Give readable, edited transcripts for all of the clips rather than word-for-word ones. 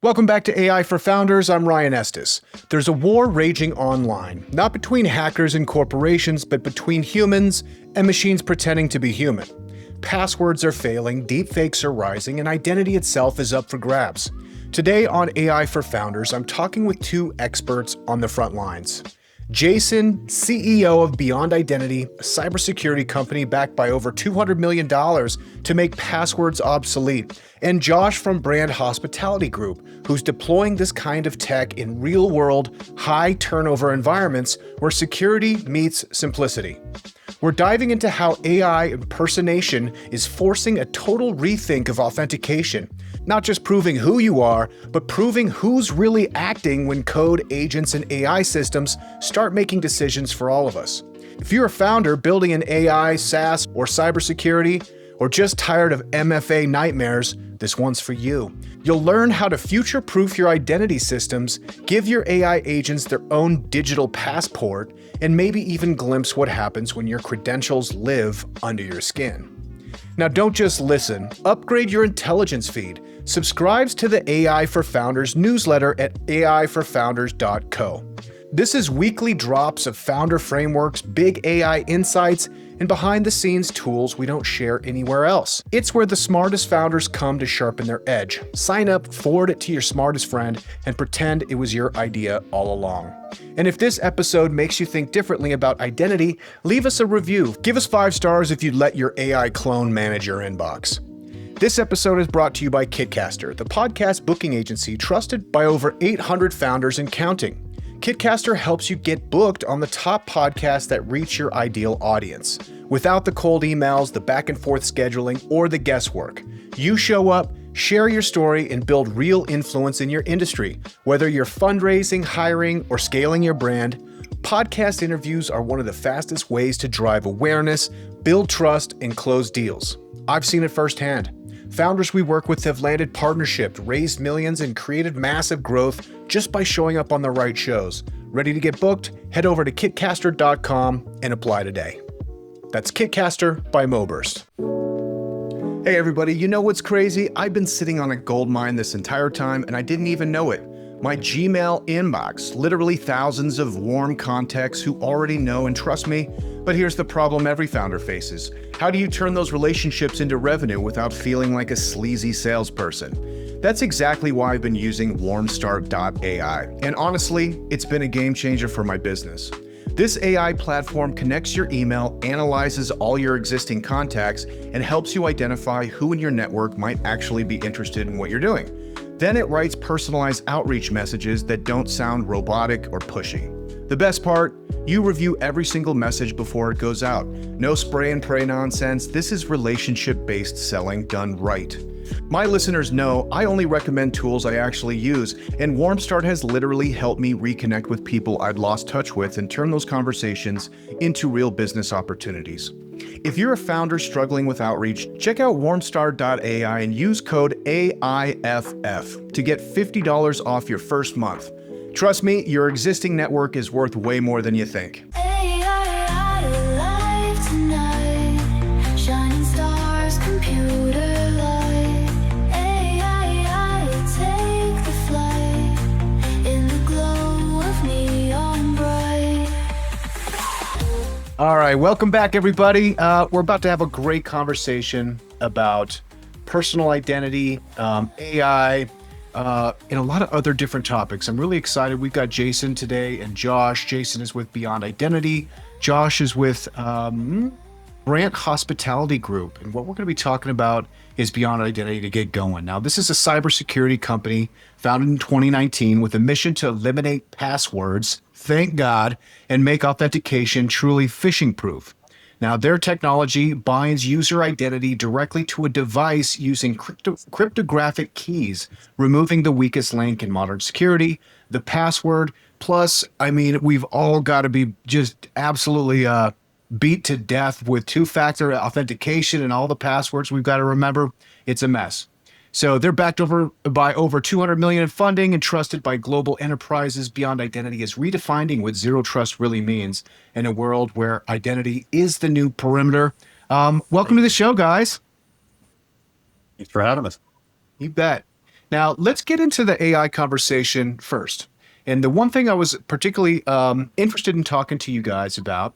Welcome back to AI for Founders. I'm Ryan Estes. There's a war raging online, not between hackers and corporations, but between humans and machines pretending to be human. Passwords are failing, deepfakes are rising, and identity itself is up for grabs. Today on AI for Founders, I'm talking with two experts on the front lines. Jason, CEO of Beyond Identity, a cybersecurity company backed by over $200 million to make passwords obsolete, and Josh from Brand Hospitality Group, who's deploying this kind of tech in real-world, high-turnover environments where security meets simplicity. We're diving into how AI impersonation is forcing a total rethink of authentication, not just proving who you are, but proving who's really acting when code agents and AI systems start making decisions for all of us. If you're a founder building an AI, SaaS, or cybersecurity, or just tired of MFA nightmares, this one's for you. You'll learn how to future-proof your identity systems, give your AI agents their own digital passport, and maybe even glimpse what happens when your credentials live under your skin. Now, don't just listen. Upgrade your intelligence feed. Subscribe to the AI for Founders newsletter at aiforfounders.co. This is weekly drops of founder frameworks, big AI insights, and behind-the-scenes tools we don't share anywhere else. It's where the smartest founders come to sharpen their edge. Sign up, forward it to your smartest friend, and pretend it was your idea all along. And if this episode makes you think differently about identity, leave us a review. Give us 5 stars if you'd let your AI clone manage your inbox. This episode is brought to you by Kitcaster, the podcast booking agency trusted by over 800 founders and counting. Kitcaster helps you get booked on the top podcasts that reach your ideal audience. Without the cold emails, the back and forth scheduling, or the guesswork. You show up, share your story, and build real influence in your industry. Whether you're fundraising, hiring, or scaling your brand, podcast interviews are one of the fastest ways to drive awareness, build trust, and close deals. I've seen it firsthand. Founders we work with have landed partnerships, raised millions, and created massive growth just by showing up on the right shows. Ready to get booked? Head over to kitcaster.com and apply today. That's Kitcaster by Moburst. Hey everybody, you know what's crazy? I've been sitting on a gold mine this entire time and I didn't even know it. My Gmail inbox, literally thousands of warm contacts who already know and trust me. But here's the problem every founder faces. How do you turn those relationships into revenue without feeling like a sleazy salesperson? That's exactly why I've been using warmstart.ai. And honestly, it's been a game changer for my business. This AI platform connects your email, analyzes all your existing contacts, and helps you identify who in your network might actually be interested in what you're doing. Then it writes personalized outreach messages that don't sound robotic or pushy. The best part, you review every single message before it goes out. No spray and pray nonsense. This is relationship-based selling done right. My listeners know I only recommend tools I actually use, and Warmstart has literally helped me reconnect with people I'd lost touch with and turn those conversations into real business opportunities. If you're a founder struggling with outreach, check out warmstart.ai and use code AIFF to get $50 off your first month. Trust me, your existing network is worth way more than you think. All right, welcome back, everybody. We're about to have a great conversation about personal identity, AI, and a lot of other different topics. I'm really excited. We've got Jason today and Josh. Jason is with Beyond Identity. Josh is with Brand Hospitality Group. And what we're going to be talking about is Beyond Identity to get going. Now, this is a cybersecurity company founded in 2019 with a mission to eliminate passwords, thank God, and make authentication truly phishing-proof. Now, their technology binds user identity directly to a device using cryptographic keys, removing the weakest link in modern security, the password. Plus, I mean, we've all got to be just absolutely beat to death with two-factor authentication and all the passwords we've got to remember. It's a mess. So they're backed by over 200 million in funding and trusted by global enterprises. Beyond Identity is redefining what zero trust really means in a world where identity is the new perimeter. Welcome to the show, guys. Thanks for having us. You bet. Now, let's get into the AI conversation first. And the one thing I was particularly interested in talking to you guys about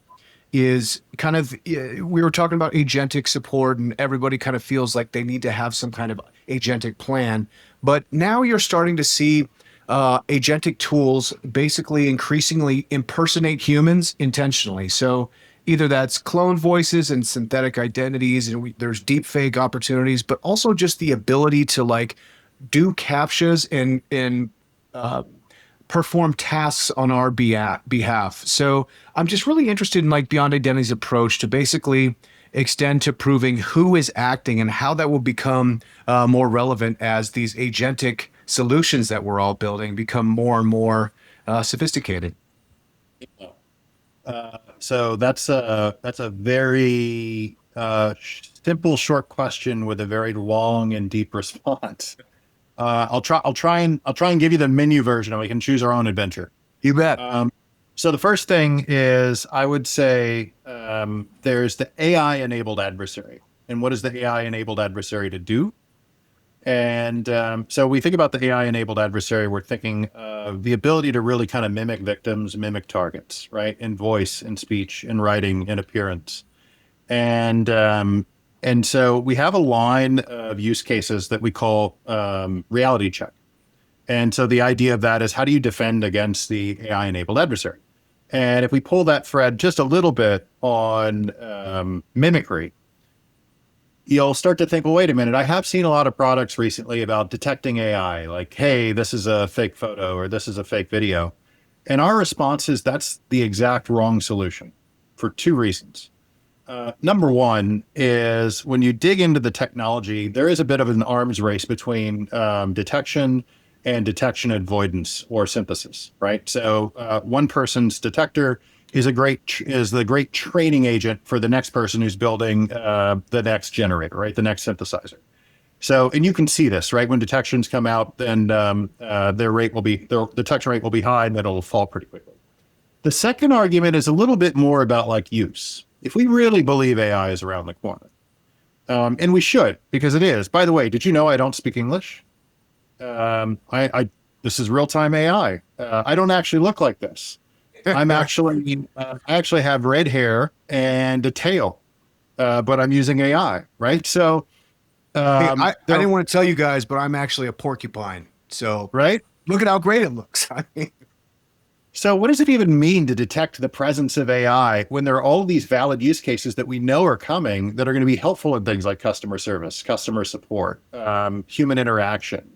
is kind of we were talking about agentic support, and everybody kind of feels like they need to have some kind of agentic plan. But now you're starting to see agentic tools basically increasingly impersonate humans intentionally. So either that's clone voices and synthetic identities, and there's deepfake opportunities, but also just the ability to like do captchas and perform tasks on our behalf. So I'm just really interested in like Beyond Identity's approach to basically extend to proving who is acting and how that will become more relevant as these agentic solutions that we're all building become more and more sophisticated. So that's a very simple, short question with a very long and deep response. I'll try and give you the menu version, and we can choose our own adventure. You bet. So the first thing is, I would say there's the AI enabled adversary, and what is the AI enabled adversary to do? And so we think about the AI enabled adversary, we're thinking of the ability to really kind of mimic victims, mimic targets, right? In voice, in speech, in writing, in appearance. And so we have a line of use cases that we call reality check. And so the idea of that is, how do you defend against the AI enabled adversary? And if we pull that thread just a little bit on mimicry, you'll start to think, well, wait a minute, I have seen a lot of products recently about detecting AI, like, hey, this is a fake photo or this is a fake video. And our response is that's the exact wrong solution for two reasons. Number one is, when you dig into the technology, there is a bit of an arms race between detection and detection avoidance or synthesis, right? So one person's detector is the great training agent for the next person who's building the next generator, right? The next synthesizer. So, and you can see this, right? When detections come out, then their detection rate will be high, and then it'll fall pretty quickly. The second argument is a little bit more about like use. If we really believe AI is around the corner, and we should, because it is. By the way, did you know I don't speak English? I this is real time AI. I don't actually look like this. I actually have red hair and a tail, but I'm using AI, right? So, Hey, I there, didn't want to tell you guys, but I'm actually a porcupine. So right? look at how great it looks. I mean, So, what does it even mean to detect the presence of AI when there are all these valid use cases that we know are coming that are going to be helpful in things like customer service, customer support, human interaction?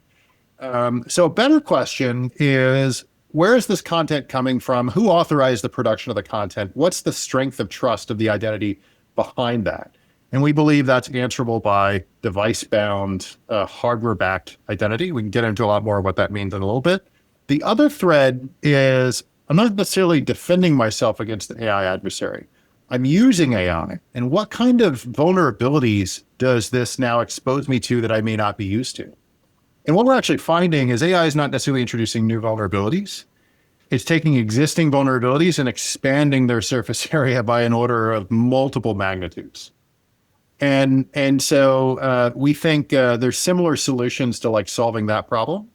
So a better question is, where is this content coming from? Who authorized the production of the content? What's the strength of trust of the identity behind that? And we believe that's answerable by device-bound, hardware-backed identity. We can get into a lot more of what that means in a little bit. The other thread is, I'm not necessarily defending myself against the AI adversary. I'm using AI. And what kind of vulnerabilities does this now expose me to that I may not be used to? And what we're actually finding is, AI is not necessarily introducing new vulnerabilities. It's taking existing vulnerabilities and expanding their surface area by an order of multiple magnitudes. And so we think there's similar solutions to like solving that problem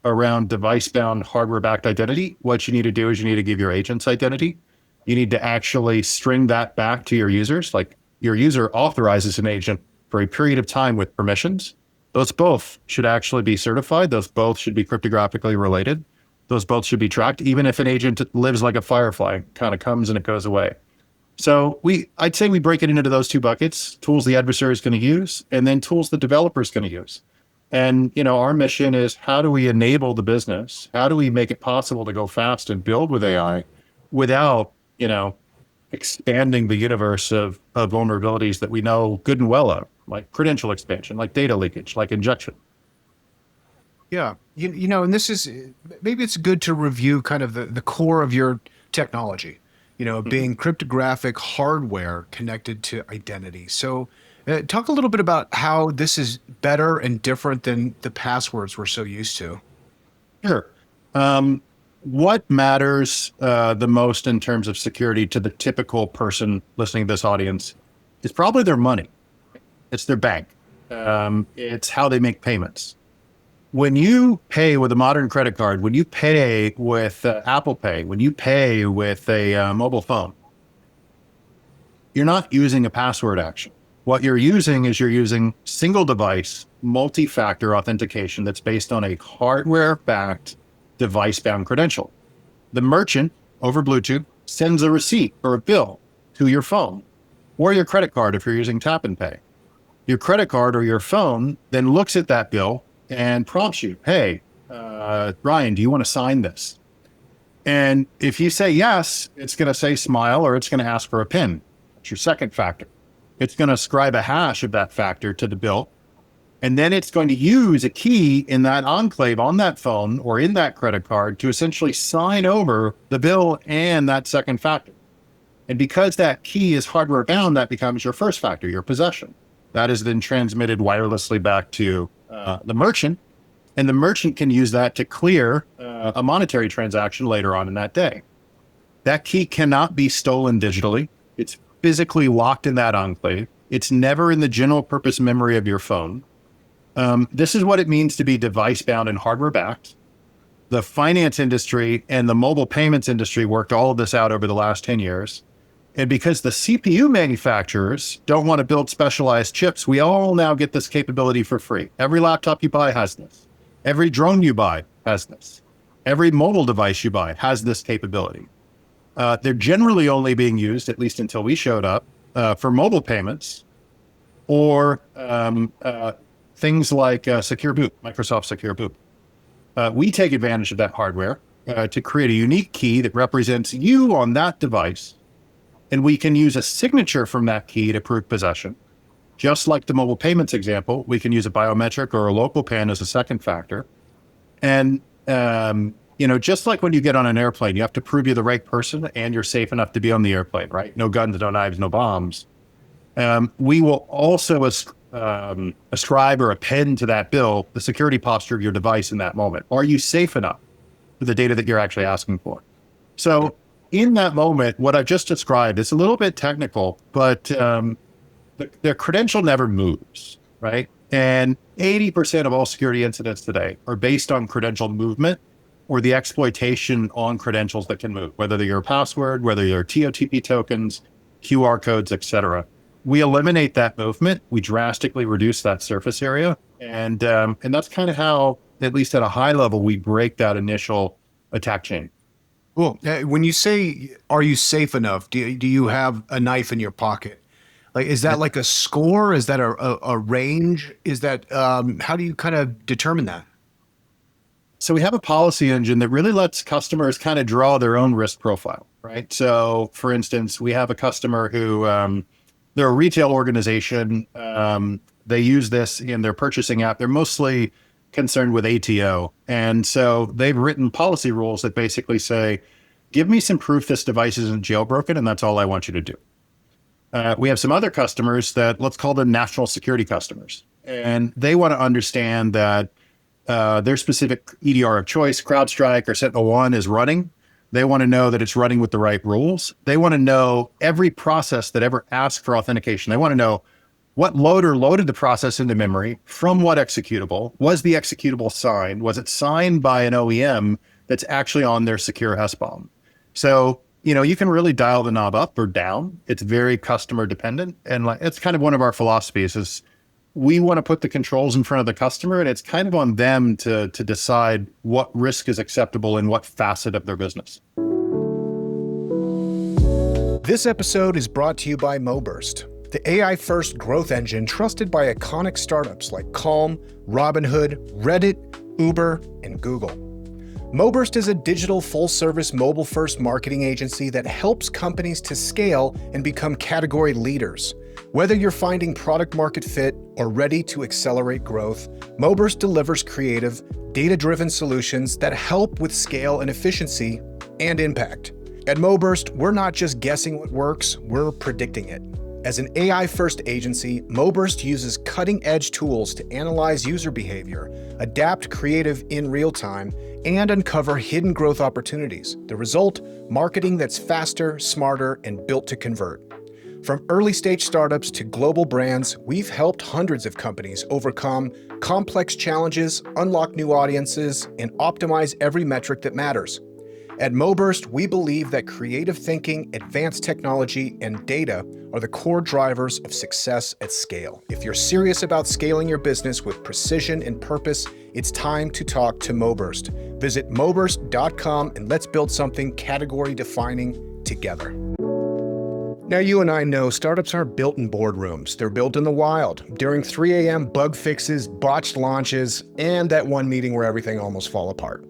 around device-bound, hardware-backed identity. What you need to do is, you need to give your agents identity. You need to actually string that back to your users. Like, your user authorizes an agent for a period of time with permissions. Those both should actually be certified. Those both should be cryptographically related. Those both should be tracked, even if an agent lives like a firefly, kind of comes and it goes away. So I'd say we break it into those two buckets: tools the adversary is going to use, and then tools the developer is going to use. And, our mission is, how do we enable the business? How do we make it possible to go fast and build with AI without, expanding the universe of vulnerabilities that we know good and well of, like credential expansion, like data leakage, like injection. yeah, and this is maybe it's good to review kind of the core of your technology, Mhm. being cryptographic hardware connected to identity. So, talk a little bit about how this is better and different than the passwords we're so used to. Sure. Um, what matters the most in terms of security to the typical person listening to this audience is probably their money. It's their bank. It's how they make payments. when you pay with a modern credit card, when you pay with Apple Pay, when you pay with a mobile phone, you're not using a password action. What you're using single device, multi-factor authentication that's based on a hardware-backed, device-bound credential. The merchant over Bluetooth sends a receipt or a bill to your phone or your credit card if you're using tap and pay. Your credit card or your phone then looks at that bill and prompts you, hey, Ryan, do you want to sign this? And if you say yes, it's going to say smile or it's going to ask for a PIN. That's your second factor. It's going to ascribe a hash of that factor to the bill. And then it's going to use a key in that enclave on that phone or in that credit card to essentially sign over the bill and that second factor. And because that key is hardware bound, that becomes your first factor, your possession. That is then transmitted wirelessly back to the merchant. And the merchant can use that to clear a monetary transaction later on in that day. That key cannot be stolen digitally. It's physically locked in that enclave. It's never in the general purpose memory of your phone. This is what it means to be device bound and hardware backed. The finance industry and the mobile payments industry worked all of this out over the last 10 years. And because the CPU manufacturers don't want to build specialized chips, we all now get this capability for free. Every laptop you buy has this. Every drone you buy has this. Every mobile device you buy has this capability. They're generally only being used, at least until we showed up, for mobile payments or things like Secure Boot, Microsoft Secure Boot. We take advantage of that hardware to create a unique key that represents you on that device. And we can use a signature from that key to prove possession. Just like the mobile payments example, we can use a biometric or a local PIN as a second factor. And, just like when you get on an airplane, you have to prove you're the right person and you're safe enough to be on the airplane, right? No guns, no knives, no bombs. We will also ascribe or append to that bill the security posture of your device in that moment. Are you safe enough for the data that you're actually asking for? So in that moment, what I've just described, it's a little bit technical, but the credential never moves, right? And 80% of all security incidents today are based on credential movement or the exploitation on credentials that can move, whether they're your password, whether they're TOTP tokens, QR codes, et cetera. We eliminate that movement. We drastically reduce that surface area. And that's kind of how, at least at a high level, we break that initial attack chain. Cool. When you say, are you safe enough? Do you have a knife in your pocket? Like, is that like a score? Is that a range? Is that, how do you kind of determine that? So we have a policy engine that really lets customers kind of draw their own risk profile, right? So for instance, we have a customer who, they're a retail organization. They use this in their purchasing app. They're mostly concerned with ATO. And so they've written policy rules that basically say, give me some proof this device isn't jailbroken, and that's all I want you to do. We have some other customers that, let's call them national security customers. And they want to understand that their specific EDR of choice, CrowdStrike or SentinelOne, is running. They want to know that it's running with the right rules. They want to know every process that ever asked for authentication. They want to know what loader loaded the process into memory, from what executable, was the executable signed, was it signed by an OEM that's actually on their secure SBOM. So, you can really dial the knob up or down. It's very customer dependent. And it's kind of one of our philosophies is we want to put the controls in front of the customer, and it's kind of on them to decide what risk is acceptable in what facet of their business. This episode is brought to you by MoBurst, the AI-first growth engine trusted by iconic startups like Calm, Robinhood, Reddit, Uber, and Google. MoBurst is a digital full-service mobile-first marketing agency that helps companies to scale and become category leaders. Whether you're finding product market fit or ready to accelerate growth, MoBurst delivers creative, data-driven solutions that help with scale and efficiency and impact. At MoBurst, we're not just guessing what works, we're predicting it. As an AI-first agency, MoBurst uses cutting-edge tools to analyze user behavior, adapt creative in real time, and uncover hidden growth opportunities. The result, marketing that's faster, smarter, and built to convert. From early stage startups to global brands, we've helped hundreds of companies overcome complex challenges, unlock new audiences, and optimize every metric that matters. At Moburst, we believe that creative thinking, advanced technology, and data are the core drivers of success at scale. If you're serious about scaling your business with precision and purpose, it's time to talk to Moburst. Visit moburst.com and let's build something category defining together. Now, you and I know startups aren't built in boardrooms. They're built in the wild, during 3 a.m. bug fixes, botched launches, and that one meeting where everything almost fell apart.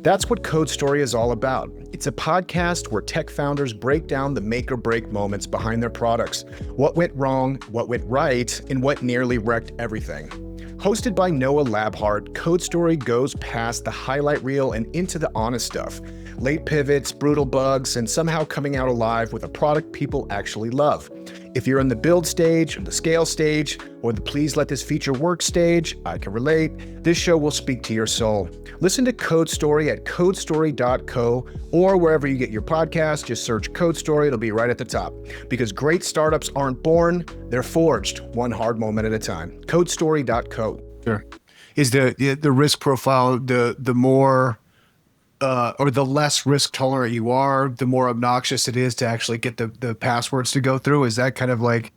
That's what Code Story is all about. It's a podcast where tech founders break down the make or break moments behind their products, what went wrong, what went right, and what nearly wrecked everything. Hosted by Noah Labhart, Code Story goes past the highlight reel and into the honest stuff. Late pivots, brutal bugs, and somehow coming out alive with a product people actually love. If you're in the build stage, or the scale stage, or the please let this feature work stage, I can relate. This show will speak to your soul. Listen to Code Story at codestory.co or wherever you get your podcast. Just search Code Story, it'll be right at the top. Because great startups aren't born, they're forged, one hard moment at a time. codestory.co. Sure. Is the risk profile the more or the less risk tolerant you are, the more obnoxious it is to actually get the passwords to go through? Is that kind of like,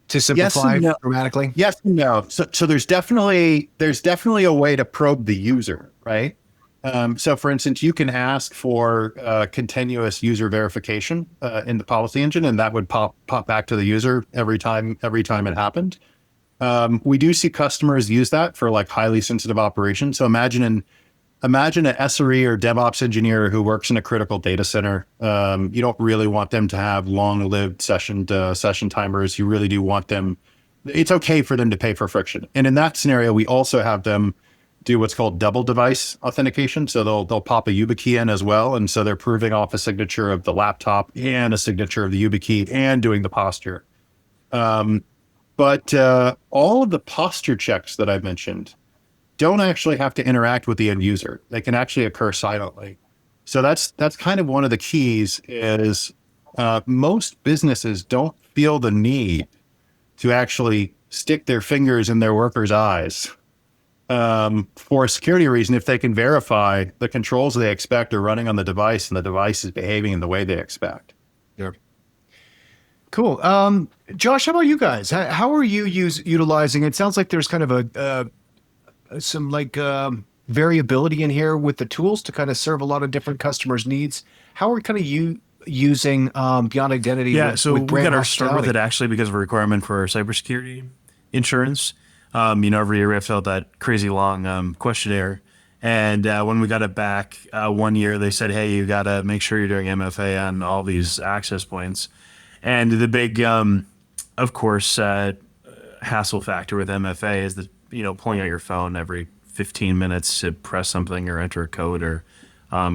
to simplify, yes, no. dramatically? Yes and no. So there's definitely a way to probe the user, right? So for instance, you can ask for continuous user verification in the policy engine, and that would pop back to the user every time it happened. We do see customers use that for like highly sensitive operations. So imagine an SRE or DevOps engineer who works in a critical data center. You don't really want them to have long-lived session timers. You really do want them. It's okay for them to pay for friction. And in that scenario, we also have them do what's called double device authentication. So they'll pop a YubiKey in as well, and so they're proving off a signature of the laptop and a signature of the YubiKey and doing the posture. But all of the posture checks that I mentioned don't actually have to interact with the end user. They can actually occur silently. So that's kind of one of the keys is most businesses don't feel the need to actually stick their fingers in their workers' eyes for a security reason if they can verify the controls they expect are running on the device and the device is behaving in the way they expect. Sure. Cool. Josh, how about you guys? How are you utilizing it? It sounds like there's kind of some variability in here with the tools to kind of serve a lot of different customers' needs. How are kind of you using Beyond Identity? Yeah, with so we brand got our start with hospitality? it actually because of a requirement for our cybersecurity insurance. Every year we have to fill out that crazy long questionnaire. And when we got it back 1 year, they said, hey, you got to make sure you're doing MFA on all these access points. And the big, of course, hassle factor with MFA is the pulling out your phone every 15 minutes to press something or enter a code or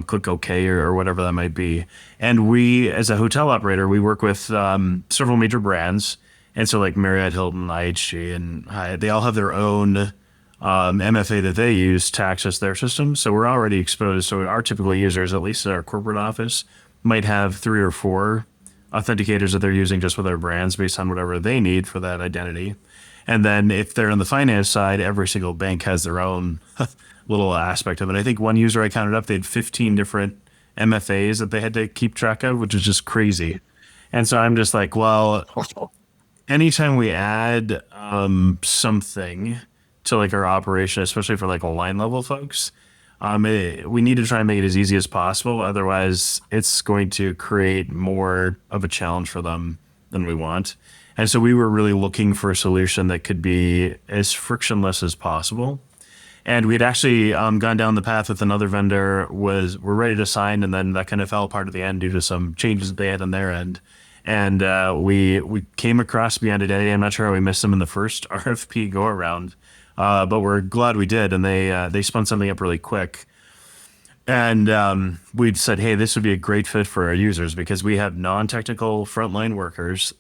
click OK or whatever that might be. And we, as a hotel operator, we work with several major brands. And so like Marriott, Hilton, IHG, and Hyatt, they all have their own MFA that they use to access their systems. So we're already exposed. So our typical users, at least at our corporate office, might have 3 or 4 authenticators that they're using just with their brands based on whatever they need for that identity. And then if they're on the finance side, every single bank has their own little aspect of it. I think one user I counted up, they had 15 different MFAs that they had to keep track of, which is just crazy. And so I'm just like, well, anytime we add something to like our operation, especially for like line level folks, we need to try and make it as easy as possible. Otherwise, it's going to create more of a challenge for them than we want. And so we were really looking for a solution that could be as frictionless as possible. And we'd actually gone down the path with another vendor, we're ready to sign, and then that kind of fell apart at the end due to some changes that they had on their end. And we came across Beyond Identity. I'm not sure how we missed them in the first RFP go around, but we're glad we did. And they spun something up really quick. And we'd said, hey, this would be a great fit for our users because we have non-technical frontline workers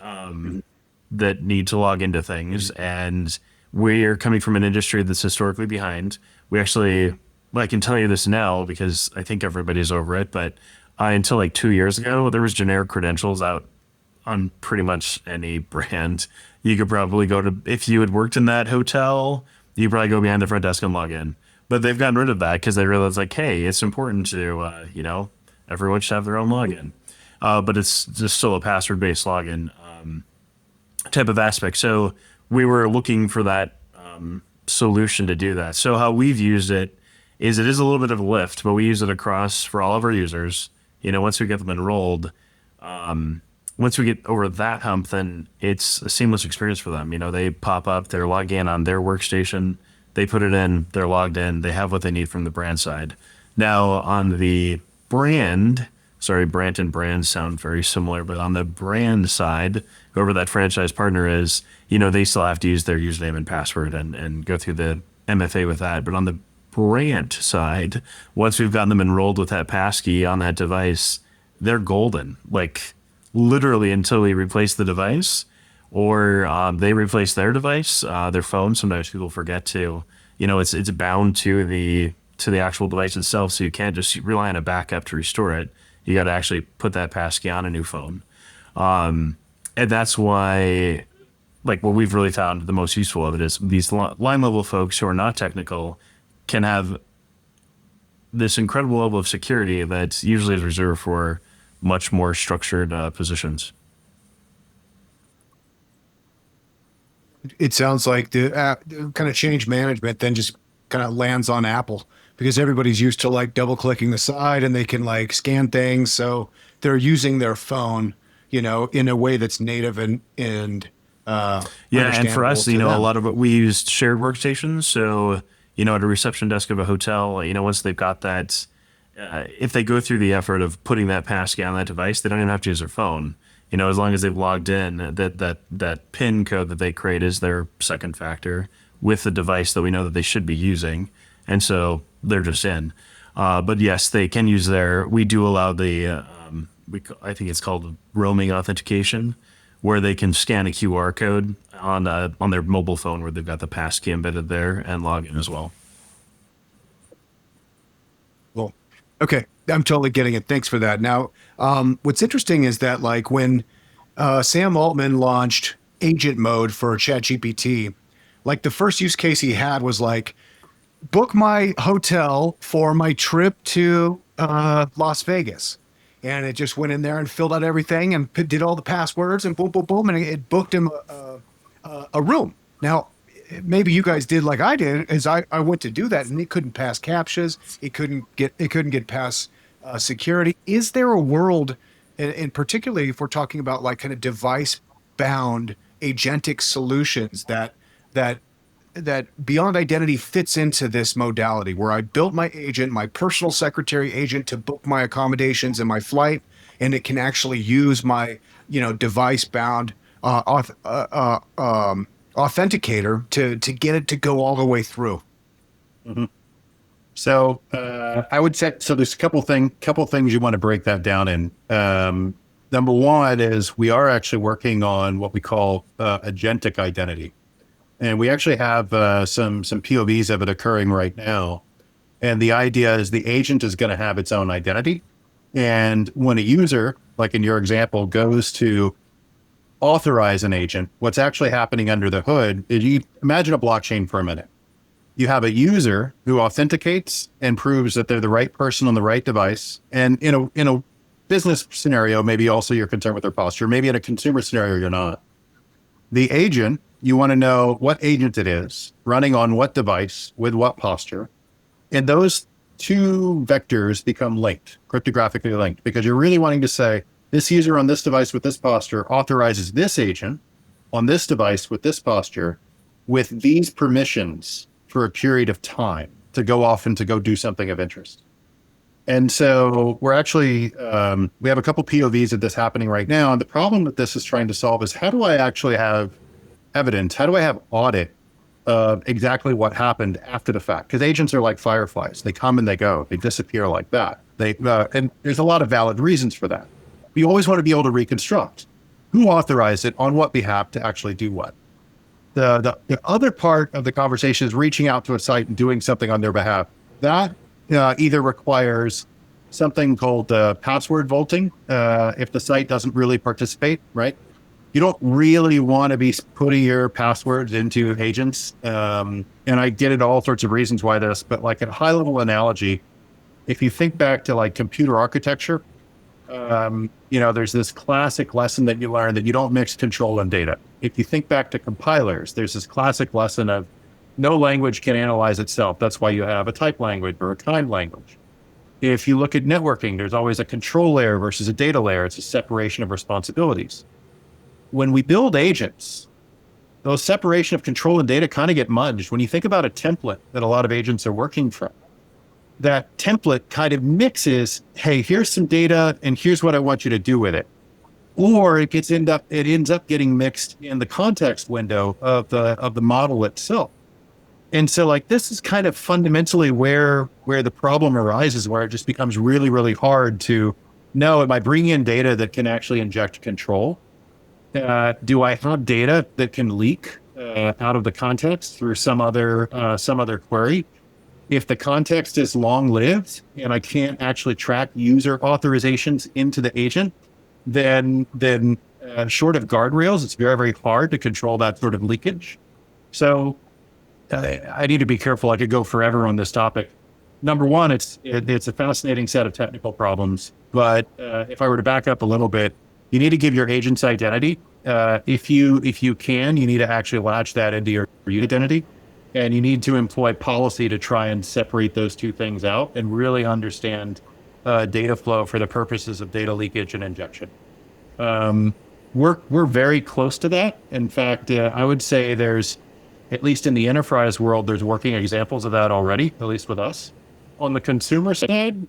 that need to log into things. And we are coming from an industry that's historically behind. We actually, well, I can tell you this now because I think everybody's over it, but until like 2 years ago, there was generic credentials out on pretty much any brand. You could probably go to, if you had worked in that hotel, you probably go behind the front desk and log in. But they've gotten rid of that because they realize like, hey, it's important to, everyone should have their own login. But it's just still a password based login type of aspect. So we were looking for that solution to do that. So how we've used it is a little bit of a lift, but we use it across for all of our users. Once we get them enrolled, once we get over that hump, then it's a seamless experience for them. They pop up, they're logged in on their workstation, they put it in, they're logged in, they have what they need from the brand side. Now on the brand and brand sound very similar, but on the brand side, whoever that franchise partner is, they still have to use their username and password and go through the MFA with that. But on the brand side, once we've gotten them enrolled with that passkey on that device, they're golden. Like literally until we replace the device or they replace their device, their phone. Sometimes people forget to, it's bound to the actual device itself. So you can't just rely on a backup to restore it. You got to actually put that passkey on a new phone. And that's why, like, what we've really found the most useful of it is these line level folks who are not technical can have this incredible level of security that usually is reserved for much more structured positions. It sounds like the kind of change management then just kind of lands on Apple because everybody's used to like double clicking the side and they can like scan things. So they're using their phone, in a way that's native and and for us, a lot of it, we used shared workstations. So, at a reception desk of a hotel, once they've got that, if they go through the effort of putting that passkey on that device, they don't even have to use their phone. As long as they've logged in, that PIN code that they create is their second factor with the device that we know that they should be using. And so they're just in. But yes, they can use we do allow I think it's called roaming authentication, where they can scan a QR code on their mobile phone where they've got the passkey embedded there and log in as well. Well, okay. I'm totally getting it. Thanks for that. Now, what's interesting is that like when Sam Altman launched agent mode for ChatGPT, like the first use case he had was like, book my hotel for my trip to Las Vegas. And it just went in there and filled out everything and did all the passwords and boom, boom, boom. And it booked him a room. Now, maybe you guys did like I did, is I went to do that and it couldn't pass CAPTCHAs. It couldn't get past security. Is there a world, and particularly if we're talking about like kind of device bound agentic solutions that beyond identity fits into this modality where I built my agent, my personal secretary agent to book my accommodations and my flight, and it can actually use my, device bound authenticator to get it to go all the way through. Mm-hmm. So I would say, so there's a couple things you want to break that down in. Number one is we are actually working on what we call agentic identity. And we actually have some POVs of it occurring right now. And the idea is the agent is going to have its own identity. And when a user, like in your example, goes to authorize an agent, what's actually happening under the hood is, you imagine a blockchain for a minute. You have a user who authenticates and proves that they're the right person on the right device. And in a business scenario, maybe also you're concerned with their posture. Maybe in a consumer scenario, you're not. The agent, you want to know what agent it is, running on what device, with what posture. And those two vectors become linked, cryptographically linked, because you're really wanting to say, this user on this device with this posture authorizes this agent on this device with this posture with these permissions for a period of time to go off and to go do something of interest. And so we're actually, we have a couple POVs of this happening right now. And the problem that this is trying to solve is, how do I actually have evidence? How do I have audit of exactly what happened after the fact? Because agents are like fireflies. They come and they go. They disappear like that. And there's a lot of valid reasons for that. You always want to be able to reconstruct who authorized it on what behalf to actually do what. The other part of the conversation is reaching out to a site and doing something on their behalf. That either requires something called password vaulting if the site doesn't really participate, right? You don't really want to be putting your passwords into agents. And I get into all sorts of reasons why this, but like a high level analogy, if you think back to like computer architecture, there's this classic lesson that you learn that you don't mix control and data. If you think back to compilers, there's this classic lesson of no language can analyze itself. That's why you have a type language or a kind language. If you look at networking, there's always a control layer versus a data layer. It's a separation of responsibilities. When we build agents, those separation of control and data kind of get mudged. When you think about a template that a lot of agents are working from, that template kind of mixes, hey, here's some data and here's what I want you to do with it. Or it ends up getting mixed in the context window of the model itself. And so like this is kind of fundamentally where the problem arises, where it just becomes really, really hard to know, am I bringing in data that can actually inject control? Do I have data that can leak out of the context through some other query? If the context is long-lived and I can't actually track user authorizations into the agent, then short of guardrails, it's very, very hard to control that sort of leakage. So I need to be careful. I could go forever on this topic. Number one, it's a fascinating set of technical problems. But if I were to back up a little bit, you need to give your agents identity. If you can, you need to actually latch that into your identity. And you need to employ policy to try and separate those two things out and really understand data flow for the purposes of data leakage and injection. We're very close to that. In fact, I would say there's, at least in the enterprise world, there's working examples of that already, at least with us. On the consumer side,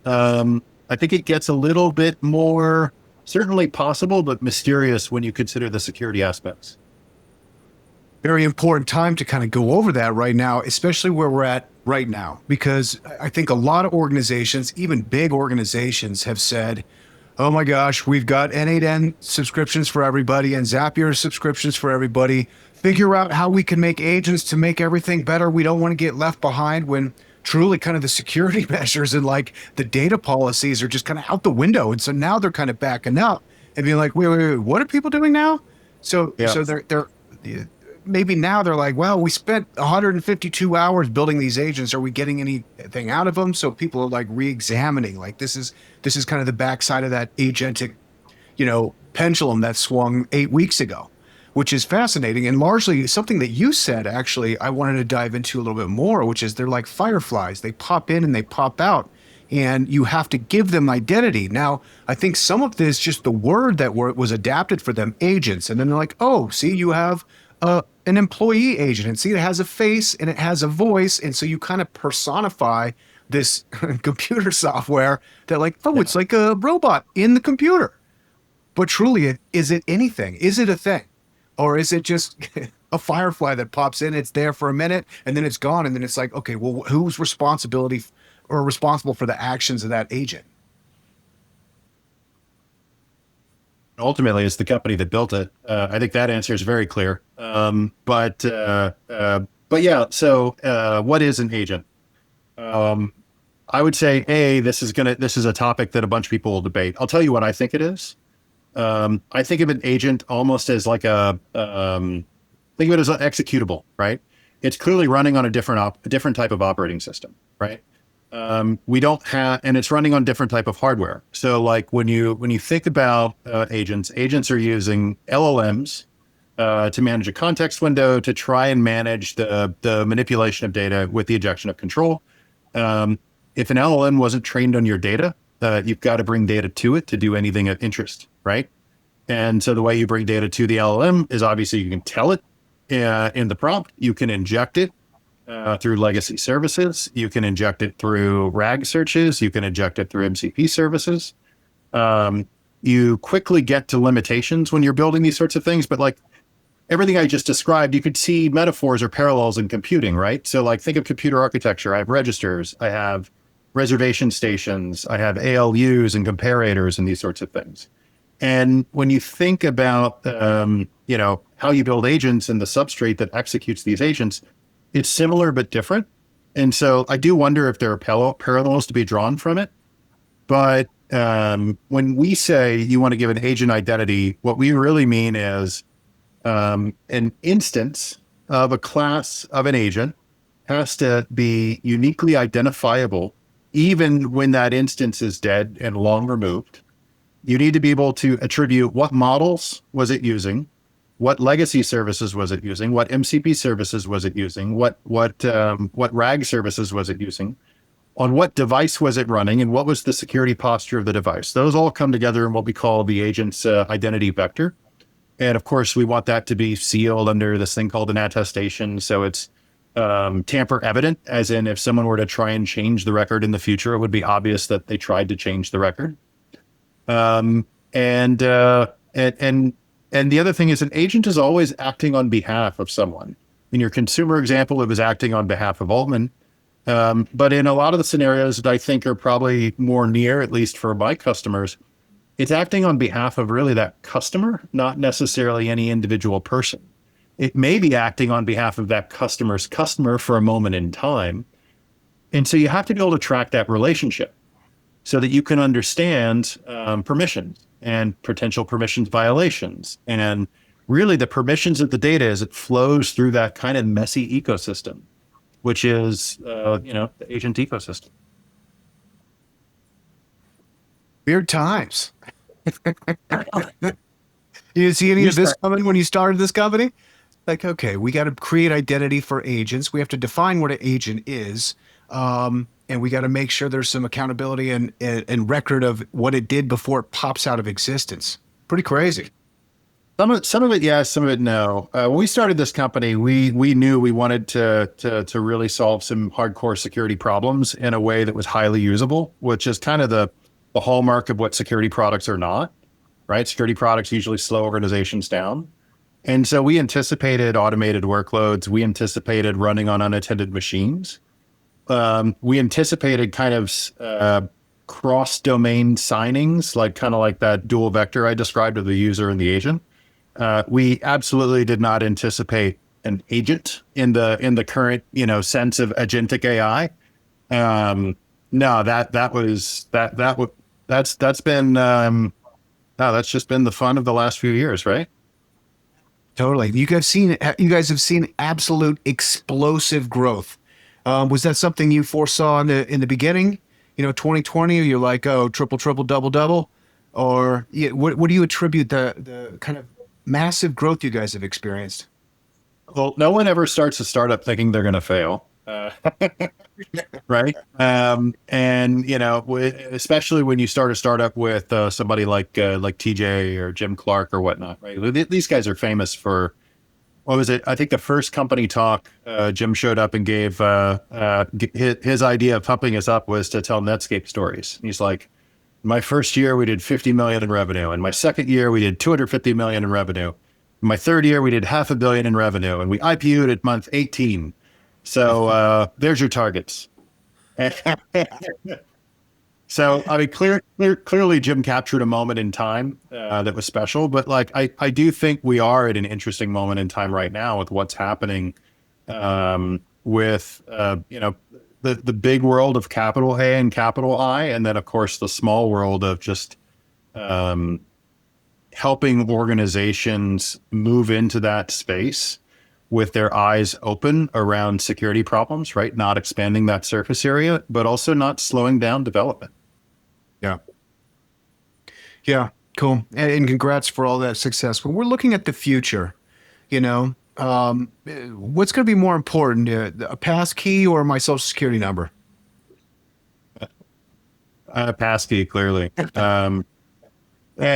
I think it gets a little bit more certainly possible, but mysterious when you consider the security aspects. Very important time to kind of go over that right now, especially where we're at right now, because I think a lot of organizations, even big organizations, have said, oh my gosh, we've got N8N subscriptions for everybody and Zapier subscriptions for everybody. Figure out how we can make agents to make everything better. We don't want to get left behind, when truly kind of the security measures and like the data policies are just kind of out the window. And so now they're kind of backing up and being like, wait, what are people doing now? So they're maybe now they're like, well, we spent 152 hours building these agents. Are we getting anything out of them? So people are like re-examining, like this is kind of the backside of that agentic, pendulum that swung 8 weeks ago, which is fascinating. And largely something that you said, actually, I wanted to dive into a little bit more, which is they're like fireflies. They pop in and they pop out, and you have to give them identity. Now, I think some of this, just the word that was adapted for them, agents. And then they're like, oh, see, you have an employee agent, and see, it has a face and it has a voice. And so you kind of personify this computer software that like, oh, it's like a robot in the computer. But truly, is it anything? Is it a thing? Or is it just a firefly that pops in, it's there for a minute, and then it's gone, and then it's like, okay, well, who's responsible for the actions of that agent? Ultimately, it's the company that built it. I think that answer is very clear. But yeah. So, what is an agent? I would say, this is a topic that a bunch of people will debate. I'll tell you what I think it is. I think of an agent almost as like think of it as an executable, right? It's clearly running on a different type of operating system, right? We don't have, and it's running on different type of hardware. So like when you think about agents are using LLMs to manage a context window, to try and manage the manipulation of data with the injection of control. If an LLM wasn't trained on your data, you've got to bring data to it to do anything of interest, right? And so the way you bring data to the LLM is obviously you can tell it in the prompt, you can inject it through legacy services, you can inject it through RAG searches, you can inject it through MCP services. You quickly get to limitations when you're building these sorts of things, but like everything I just described, you could see metaphors or parallels in computing, right? So like think of computer architecture. I have registers, I have reservation stations, I have ALUs and comparators and these sorts of things. And when you think about, how you build agents and the substrate that executes these agents, it's similar but different. And so I do wonder if there are parallels to be drawn from it. But when we say you want to give an agent identity, what we really mean is an instance of a class of an agent has to be uniquely identifiable, even when that instance is dead and long removed. You need to be able to attribute what models was it using, what legacy services was it using, what MCP services was it using, what RAG services was it using, on what device was it running, and what was the security posture of the device. Those all come together in what we call the agent's identity vector. And of course, we want that to be sealed under this thing called an attestation. So it's tamper evident, as in if someone were to try and change the record in the future, it would be obvious that they tried to change the record. And the other thing is an agent is always acting on behalf of someone. In your consumer example, it was acting on behalf of Altman. But in a lot of the scenarios that I think are probably more near, at least for my customers, it's acting on behalf of really that customer, not necessarily any individual person. It may be acting on behalf of that customer's customer for a moment in time. And so you have to be able to track that relationship so that you can understand permissions and potential permissions violations. And really the permissions of the data as it flows through that kind of messy ecosystem, which is, the agent ecosystem. Weird times. You see any of this coming when you started this company? Like, okay, we got to create identity for agents. We have to define what an agent is. And we got to make sure there's some accountability and record of what it did before it pops out of existence. Pretty crazy. Some of it, yes, some of it, no. When we started this company, we knew we wanted to really solve some hardcore security problems in a way that was highly usable, which is kind of the hallmark of what security products are not, right? Security products usually slow organizations down. And so we anticipated automated workloads. We anticipated running on unattended machines. We anticipated kind of cross-domain signings, kind of like that dual vector I described of the user and the agent. We absolutely did not anticipate an agent in the current, sense of agentic AI. No, that's just been the fun of the last few years, right? Totally. You guys have seen absolute explosive growth. Was that something you foresaw in the beginning? 2020, you're like, oh, triple, double, or what do you attribute the kind of massive growth you guys have experienced? Well, no one ever starts a startup thinking they're going to fail. Right. Especially when you start a startup with somebody like TJ or Jim Clark or whatnot, right? These guys are famous for, what was it? I think the first company talk Jim showed up and gave his idea of pumping us up was to tell Netscape stories. And he's like, my first year we did 50 million in revenue, and my second year we did 250 million in revenue. In my third year we did $500 million in revenue, and we IPO'd at month 18. So there's your targets. So I mean, clearly Jim captured a moment in time that was special, but I do think we are at an interesting moment in time right now with what's happening with the big world of capital A and capital I, and then of course the small world of just helping organizations move into that space with their eyes open around security problems, right? Not expanding that surface area, but also not slowing down development. Yeah. Yeah. Cool. And congrats for all that success. When we're looking at the future, what's going to be more important, a passkey or my social security number? Passkey, clearly.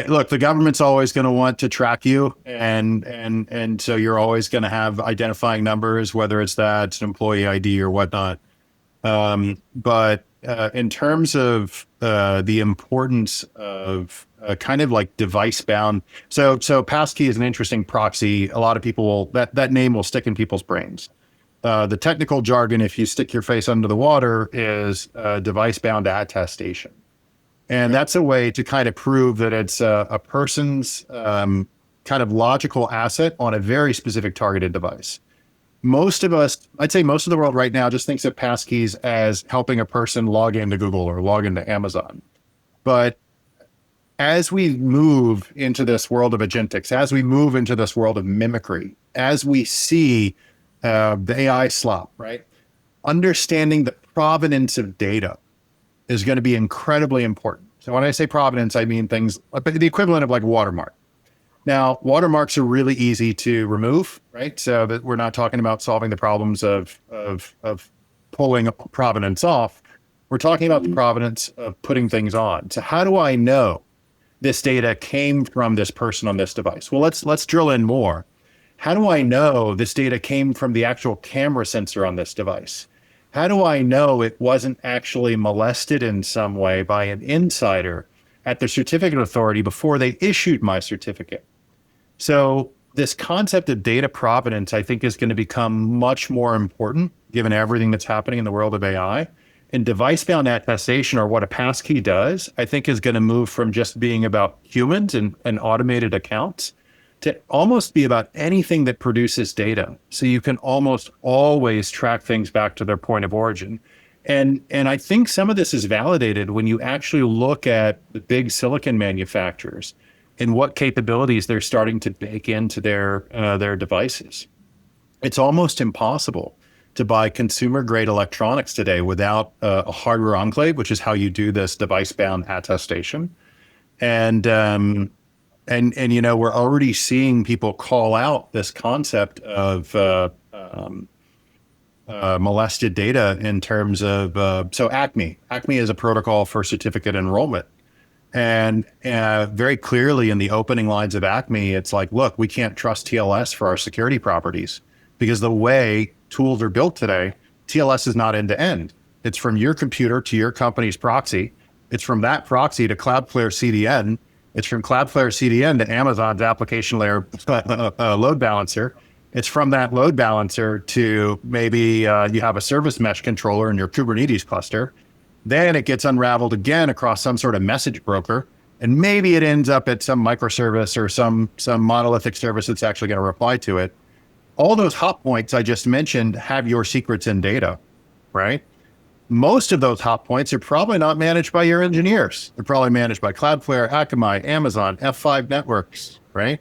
Look, the government's always going to want to track you, and so you're always going to have identifying numbers, whether it's that an employee ID or whatnot. But in terms of the importance of kind of like device bound, so passkey is an interesting proxy. A lot of people will that name will stick in people's brains. The technical jargon, if you stick your face under the water, is device bound attestation. And that's a way to kind of prove that it's a person's kind of logical asset on a very specific targeted device. most of us, I'd say most of the world right now just thinks of passkeys as helping a person log into Google or log into Amazon. But as we move into this world of agentics, as we move into this world of mimicry, as we see the AI slop, right? Understanding the provenance of data is going to be incredibly important. So when I say provenance, I mean things the equivalent of like watermark. Now, watermarks are really easy to remove, right? So that we're not talking about solving the problems of pulling provenance off. We're talking about the provenance of putting things on. So how do I know this data came from this person on this device? Well, let's drill in more. How do I know this data came from the actual camera sensor on this device? How do I know it wasn't actually molested in some way by an insider at the certificate authority before they issued my certificate? So this concept of data provenance, I think, is going to become much more important given everything that's happening in the world of AI. And device-bound attestation, or what a passkey does, I think is going to move from just being about humans and automated accounts to almost be about anything that produces data. So you can almost always track things back to their point of origin. And I think some of this is validated when you actually look at the big silicon manufacturers and what capabilities they're starting to bake into their devices. It's almost impossible to buy consumer grade electronics today without a hardware enclave, which is how you do this device bound attestation. And you know, we're already seeing people call out this concept of molested data in terms of so Acme is a protocol for certificate enrollment. And very clearly in the opening lines of Acme, it's like, look, we can't trust TLS for our security properties because the way tools are built today, TLS is not end to end. It's from your computer to your company's proxy. It's from that proxy to Cloudflare CDN. It's from Cloudflare CDN to Amazon's application layer load balancer. It's from that load balancer to maybe you have a service mesh controller in your Kubernetes cluster. Then it gets unraveled again across some sort of message broker. And maybe it ends up at some microservice or some monolithic service that's actually going to reply to it. All those hot points I just mentioned have your secrets and data, right? Most of those hot points are probably not managed by your engineers. They're probably managed by Cloudflare, Akamai, Amazon, F5 networks, right?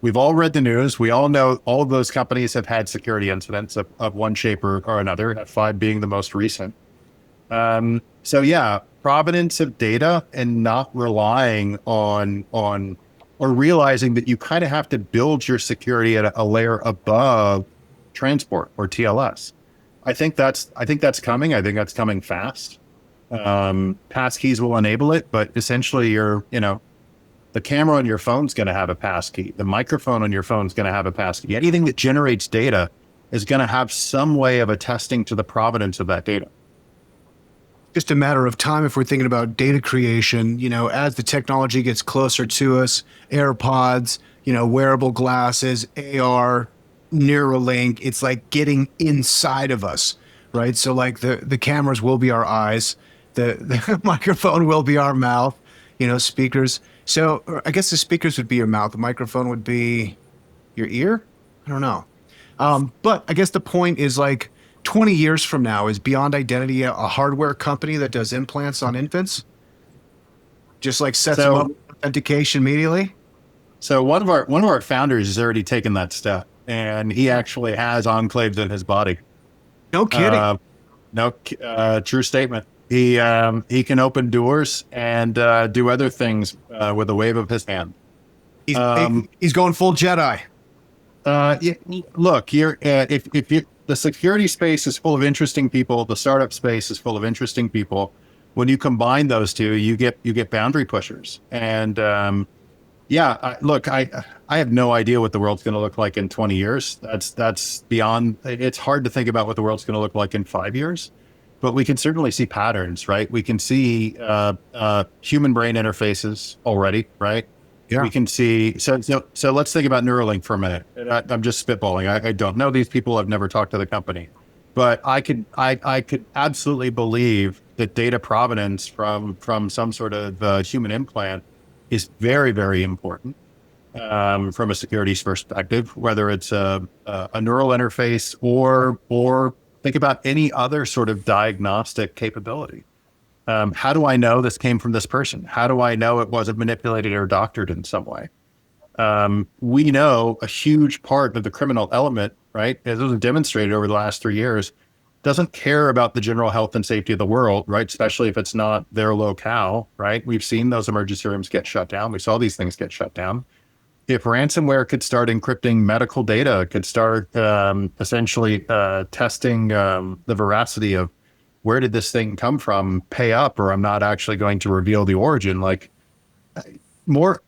We've all read the news. We all know all of those companies have had security incidents of one shape or another, F5 being the most recent. So yeah, provenance of data and not relying on or realizing that you kind of have to build your security at a layer above transport or TLS. I think that's coming. I think that's coming fast. Passkeys will enable it, but essentially the camera on your phone's going to have a passkey. The microphone on your phone's going to have a passkey. Anything that generates data is going to have some way of attesting to the provenance of that data. Just a matter of time if we're thinking about data creation, you know, as the technology gets closer to us, AirPods, you know, wearable glasses, AR, Neuralink, it's like getting inside of us, right? So like the cameras will be our eyes, the microphone will be our mouth, you know, speakers. So I guess the speakers would be your mouth, the microphone would be your ear? I don't know. But I guess the point is like 20 years from now, is Beyond Identity a hardware company that does implants on infants? Just like sets them up with authentication immediately? So one of our founders has already taken that step, and he actually has enclaves in his body. No kidding. True statement. He can open doors and do other things with a wave of his hand. He's going full Jedi. Look, if you the security space is full of interesting people, the startup space is full of interesting people. When you combine those two, you get boundary pushers. And I have no idea what the world's going to look like in 20 years. That's beyond. It's hard to think about what the world's going to look like in 5 years, but we can certainly see patterns, right? We can see human brain interfaces already, right? Yeah. We can see. So let's think about Neuralink for a minute. I'm just spitballing. I don't know these people. I've never talked to the company, but I could absolutely believe that data provenance from some sort of human implant is very, very important. from a securities perspective, whether it's a neural interface or think about any other sort of diagnostic capability. How do I know this came from this person? How do I know it wasn't manipulated or doctored in some way? We know a huge part of the criminal element, right, as it was demonstrated over the last 3 years, doesn't care about the general health and safety of the world, right? Especially if it's not their locale, right? We've seen those emergency rooms get shut down. We saw these things get shut down. If ransomware could start encrypting medical data, could start essentially testing the veracity of where did this thing come from, pay up, or I'm not actually going to reveal the origin. Like more,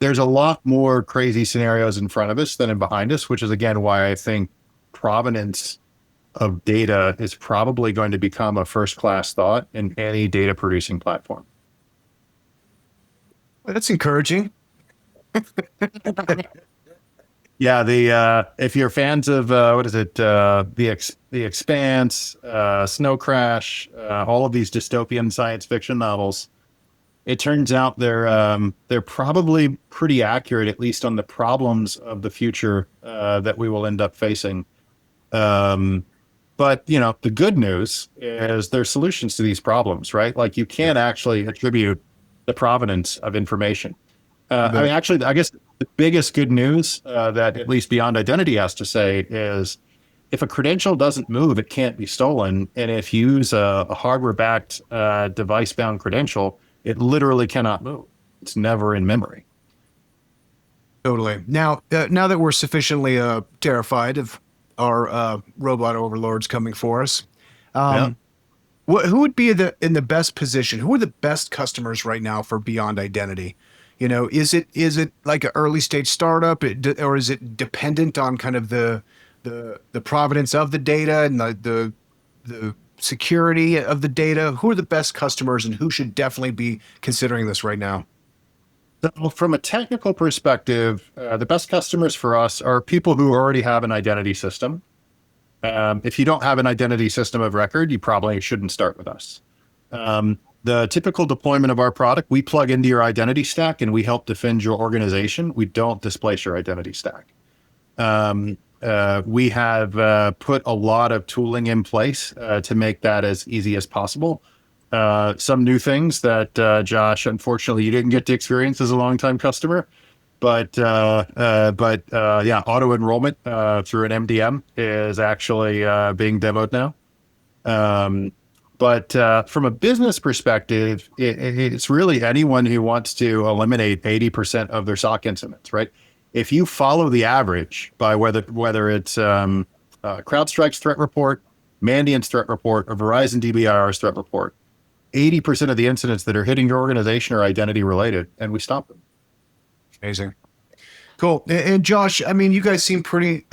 there's a lot more crazy scenarios in front of us than in behind us, which is again why I think provenance of data is probably going to become a first-class thought in any data producing platform. Well, that's encouraging. Yeah, the if you're fans of what is it, the Expanse, Snow Crash, all of these dystopian science fiction novels, it turns out they're probably pretty accurate, at least on the problems of the future that we will end up facing. But the good news is there's solutions to these problems, right? Like you can't actually attribute the provenance of information. I mean, actually, I guess the biggest good news that at least Beyond Identity has to say is if a credential doesn't move, it can't be stolen. And if you use a hardware-backed device-bound credential, it literally cannot move. It's never in memory. Totally. Now that we're sufficiently terrified of our robot overlords coming for us, Yeah. who would be in the best position? Who are the best customers right now for Beyond Identity? Is it like an early stage startup, or is it dependent on kind of the provenance of the data and the security of the data? Who are the best customers, and who should definitely be considering this right now? So from a technical perspective, the best customers for us are people who already have an identity system. If you don't have an identity system of record, you probably shouldn't start with us. The typical deployment of our product, we plug into your identity stack and we help defend your organization. We don't displace your identity stack. We have put a lot of tooling in place to make that as easy as possible. Some new things that, Josh, unfortunately, you didn't get to experience as a longtime customer. But yeah, auto enrollment through an MDM is actually being demoed now. But from a business perspective, it's really anyone who wants to eliminate 80% of their SOC incidents, right? If you follow the average by whether it's CrowdStrike's threat report, Mandiant's threat report, or Verizon DBIR's threat report, 80% of the incidents that are hitting your organization are identity related, and we stop them. Amazing. Cool. And Josh, I mean, you guys seem pretty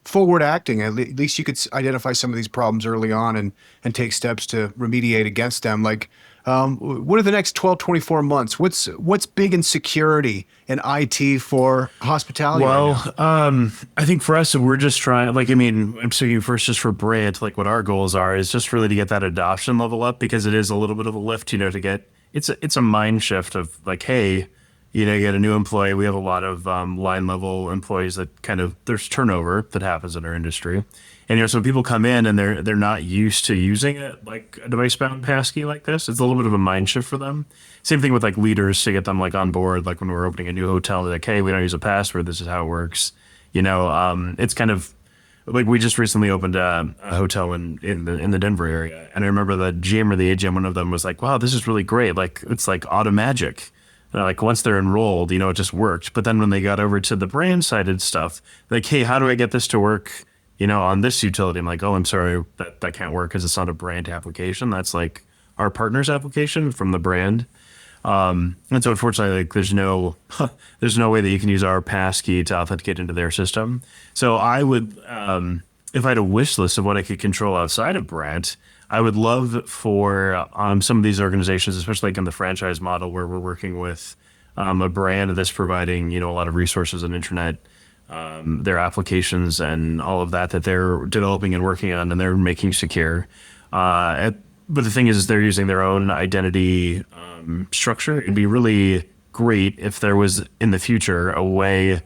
forward acting. At least you could identify some of these problems early on and take steps to remediate against them. Like, what are the next 12, 24 months? What's big in security and IT for hospitality? Well, right now? I think for us, we're just trying, like, I mean, I'm speaking first just for Brand, like what our goals are is just really to get that adoption level up, because it is a little bit of a lift, to get, it's a mind shift of like, hey, you get a new employee. We have a lot of line level employees that there's turnover that happens in our industry. And so people come in and they're not used to using it like a device bound passkey like this. It's a little bit of a mind shift for them. Same thing with like leaders to get them like on board, like when we're opening a new hotel, they're like, hey, we don't use a password. This is how it works. It's kind of like we just recently opened a hotel in the Denver area. And I remember the GM or the AGM, one of them was like, wow, this is really great. Like it's like auto magic. Like once they're enrolled, it just worked. But then when they got over to the brand sided stuff, like, hey, how do I get this to work, on this utility? I'm like, oh, I'm sorry, that can't work because it's not a brand application. That's like our partner's application from the brand. And so unfortunately, like there's no way that you can use our passkey to authenticate into their system. So I would, if I had a wish list of what I could control outside of brand, I would love for some of these organizations, especially like in the franchise model where we're working with a brand that's providing, a lot of resources and internet, their applications and all of that they're developing and working on and they're making secure. But the thing is they're using their own identity structure. It'd be really great if there was in the future a way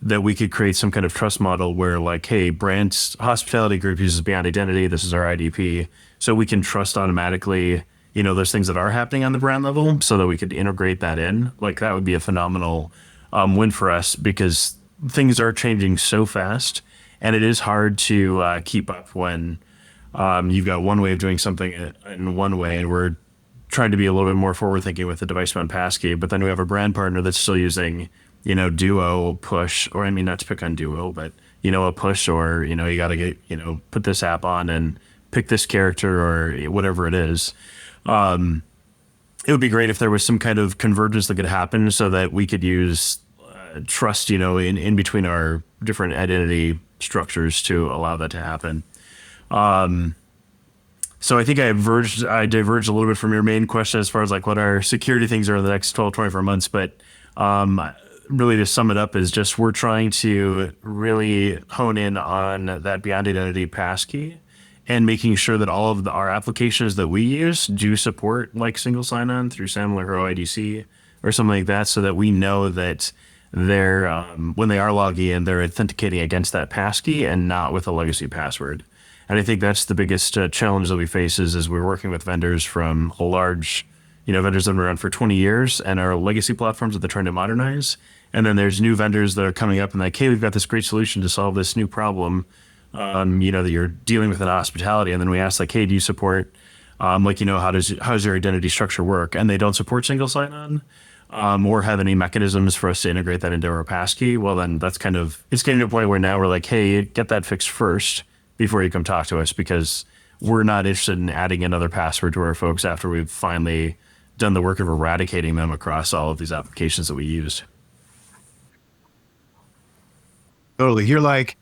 that we could create some kind of trust model where like, hey, brand hospitality group uses Beyond Identity. This is our IDP. So we can trust automatically, those things that are happening on the brand level so that we could integrate that in. Like that would be a phenomenal win for us because things are changing so fast and it is hard to keep up when you've got one way of doing something in one way and we're trying to be a little bit more forward thinking with the device bound passkey, but then we have a brand partner that's still using, Duo, push, or I mean, not to pick on Duo, but, a push or, you got to get, put this app on and pick this character or whatever it is. It would be great if there was some kind of convergence that could happen so that we could use trust, in between our different identity structures to allow that to happen. So I think I diverged a little bit from your main question as far as like what our security things are in the next 12, 24 months. But really to sum it up is just we're trying to really hone in on that Beyond Identity passkey and making sure that all of our applications that we use do support like single sign-on through SAML or OIDC or something like that so that we know that they're, when they are logging in, they're authenticating against that passkey and not with a legacy password. And I think that's the biggest challenge that we face is we're working with vendors from large, vendors that have been around for 20 years and are legacy platforms that they're trying to modernize. And then there's new vendors that are coming up and like, hey, we've got this great solution to solve this new problem, that you're dealing with in hospitality. And then we ask like, hey, do you support, how's your identity structure work? And they don't support single sign-on. Or have any mechanisms for us to integrate that into our passkey. Well, then it's getting to a point where now we're like, hey, get that fixed first before you come talk to us because we're not interested in adding another password to our folks after we've finally done the work of eradicating them across all of these applications that we use. Totally. You're like,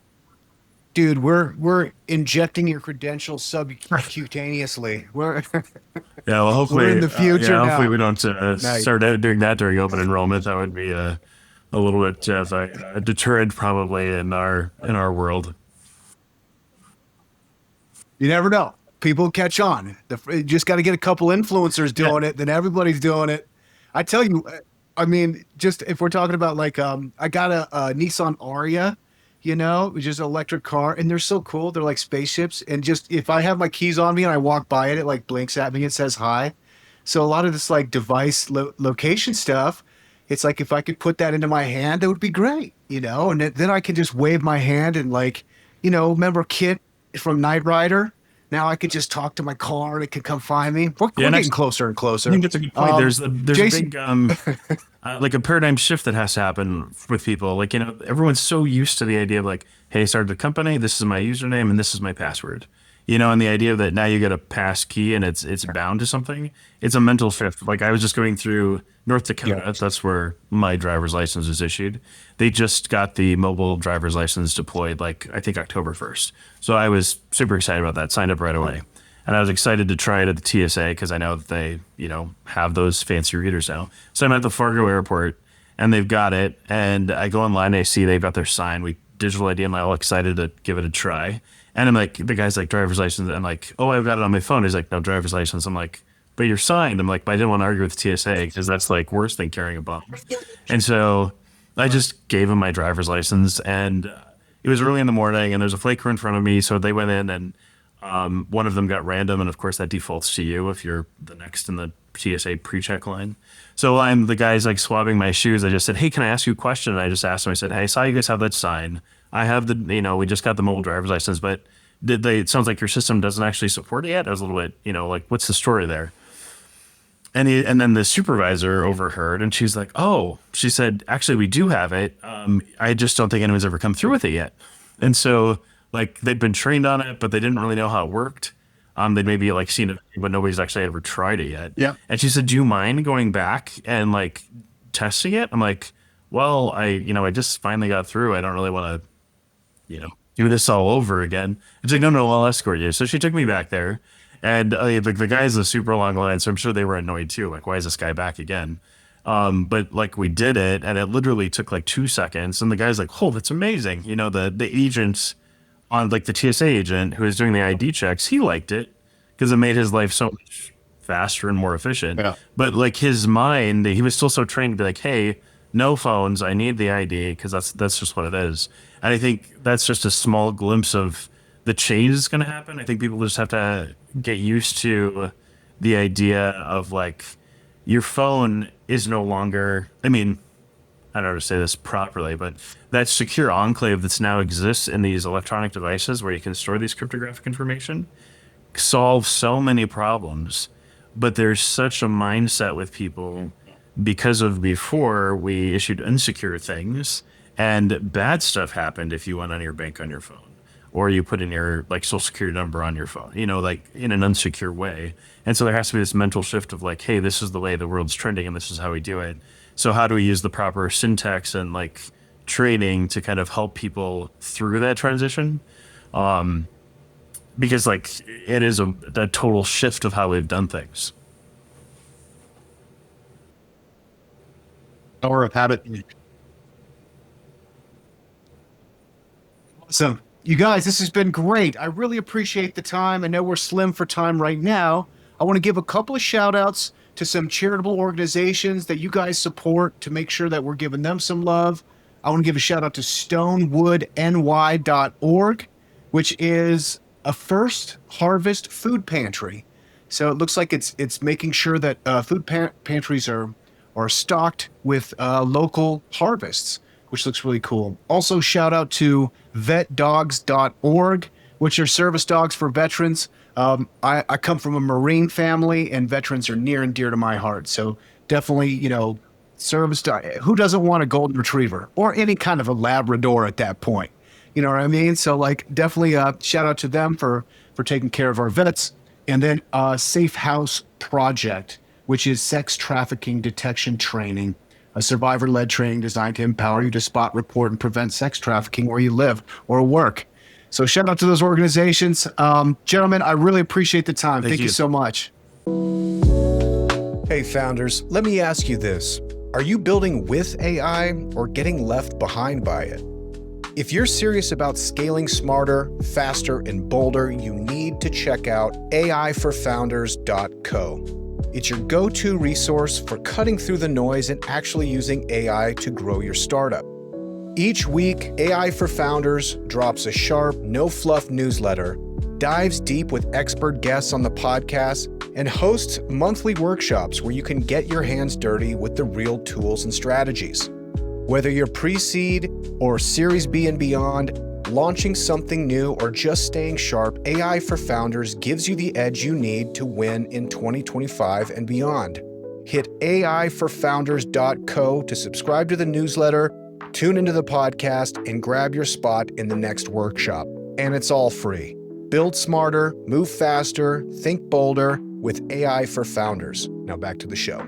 dude, we're injecting your credentials subcutaneously. Yeah, well, hopefully, we're in the future now. Hopefully we don't start doing that during open enrollment. That would be a little bit of a deterrent probably in our world. You never know. People catch on. You just got to get a couple influencers doing it, then everybody's doing it. I tell you, I mean, just if we're talking about like, I got a Nissan Aria, which is an electric car, and they're so cool. They're like spaceships. And just if I have my keys on me and I walk by it, it like blinks at me and says hi. So a lot of this like device location stuff, it's like if I could put that into my hand, that would be great, and then I can just wave my hand and like, remember Kit from Knight Rider? Now I could just talk to my car and it can come find me. We're getting closer and closer. I think that's a good point. There's Jason, a big, like a paradigm shift that has to happen with people. Like, everyone's so used to the idea of like, hey, I started a company, this is my username and this is my password. And the idea that now you get a pass key and it's bound to something, it's a mental shift. Like I was just going through North Dakota, that's where my driver's license is issued. They just got the mobile driver's license deployed, like I think October 1st. So I was super excited about that, signed up right away. And I was excited to try it at the TSA because I know that they, have those fancy readers now. So I'm at the Fargo airport and they've got it. And I go online, I see they've got their sign. We digital ID. I'm all excited to give it a try. And I'm like, the guy's like, driver's license. I'm like, oh, I've got it on my phone. He's like, no, driver's license. I'm like, but you're signed. I'm like, but I didn't want to argue with TSA because that's like worse than carrying a bomb. And so I just gave him my driver's license and it was early in the morning and there's a flaker in front of me. So they went in and one of them got random. And of course that defaults to you if you're the next in the TSA pre-check line. So the guy's like swabbing my shoes. I just said, hey, can I ask you a question? And I just asked him, I said, hey, I saw you guys have that sign. I have we just got the mobile driver's license, but it sounds like your system doesn't actually support it yet. I was a little bit, like, what's the story there? And then the supervisor overheard and she's like, oh, she said, actually, we do have it. I just don't think anyone's ever come through with it yet. And so like they'd been trained on it, but they didn't really know how it worked. They'd maybe like seen it, but nobody's actually ever tried it yet. Yeah. And she said, do you mind going back and like testing it? I'm like, well, I just finally got through. I don't really want to, do this all over again. It's like, no, I'll escort you. So she took me back there. And the guy's a super long line, so I'm sure they were annoyed too. Like, why is this guy back again? But like we did it, and it literally took like 2 seconds. And the guy's like, oh, that's amazing. The agent on like the TSA agent who was doing the ID checks, he liked it because it made his life so much faster and more efficient. Yeah. But like his mind, he was still so trained to be like, hey, no phones, I need the ID, because that's just what it is. And I think that's just a small glimpse of the change that's going to happen. I think people just have to get used to the idea of like your phone is no longer, I mean, I don't know how to say this properly, but that secure enclave that's now exists in these electronic devices where you can store these cryptographic information solves so many problems. But there's such a mindset with people because of before we issued unsecure things and bad stuff happened if you went on your bank on your phone or you put in your like social security number on your phone, you know, like in an unsecure way. And so there has to be this mental shift of like, hey, this is the way the world's trending and this is how we do it. So how do we use the proper syntax and like training to kind of help people through that transition? Because like it is a total shift of how we've done things. Power of habit. Awesome. You guys, this has been great. I really appreciate the time. I know we're slim for time right now. I want to give a couple of shout outs to some charitable organizations that you guys support to make sure that we're giving them some love. I want to give a shout out to stonewoodny.org, which is a first harvest food pantry. So it looks like it's making sure that food pantries are stocked with local harvests, which looks really cool. Also, shout out to vetdogs.org, which are service dogs for veterans. I come from a Marine family, and veterans are near and dear to my heart. So definitely, you know, service dog. Who doesn't want a golden retriever or any kind of a Labrador at that point? You know what I mean? So like, definitely shout out to them for taking care of our vets. And then Safe House Project, which is sex trafficking detection training, a survivor-led training designed to empower you to spot, report, and prevent sex trafficking where you live or work. So shout out to those organizations. Gentlemen, I really appreciate the time. Thank you so much. Hey, founders, let me ask you this. Are you building with AI or getting left behind by it? If you're serious about scaling smarter, faster, and bolder, you need to check out aiforfounders.co. It's your go-to resource for cutting through the noise and actually using AI to grow your startup. Each week, AI for Founders drops a sharp, no-fluff newsletter, dives deep with expert guests on the podcast, and hosts monthly workshops where you can get your hands dirty with the real tools and strategies. Whether you're pre-seed or Series B and beyond, launching something new, or just staying sharp, AI for Founders gives you the edge you need to win in 2025 and beyond. Hit aiforfounders.co to subscribe to the newsletter, tune into the podcast, and grab your spot in the next workshop. And it's all free. Build smarter, move faster, think bolder with AI for Founders. Now back to the show.